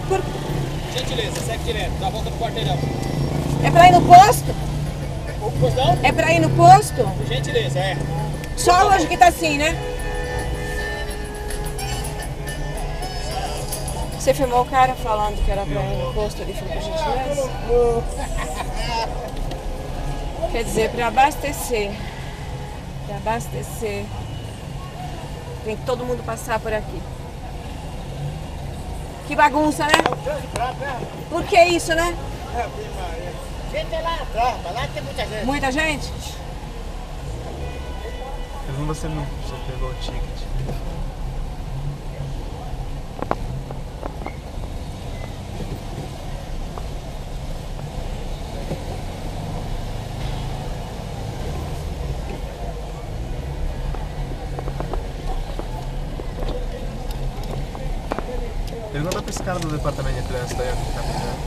Por... Gentileza, segue direto, dá a volta no quarteirão. É pra ir no posto? O postão? É pra ir no posto? Por gentileza, é. Só hoje que tá assim, né? Você filmou o cara falando que era pra ir no posto ali, por gentileza? Quer dizer, pra abastecer. Pra abastecer. Tem que todo mundo passar por aqui. Que bagunça, né? Por que isso, né? Gente é lá atrás, mas lá tem muita gente. Muita gente? Você pegou o ticket. Pergunta pra esse cara do departamento de trânsito aí, ó, que tá pegando.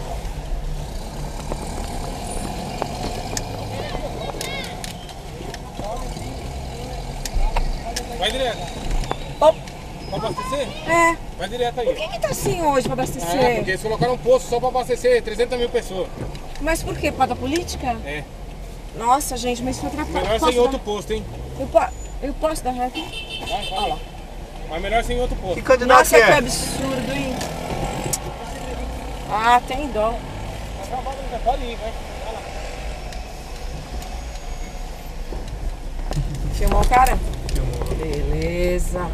Vai direto. Oh, Pra abastecer? é. Vai direto aí. Por que tá assim hoje pra abastecer? É, porque eles colocaram um posto só pra abastecer 300 mil pessoas. Mas por quê? Por causa da política? É. Nossa, gente, mas isso atrapalha. Melhor ser em outro posto, hein? Eu posso dar reta? Olha lá. Mas melhor ser em outro posto. Que candidato Nossa, que que é? absurdo, hein? Ah, tem dó. Pode ir, vai. Vai lá. Filmou o cara? Filmou. Beleza.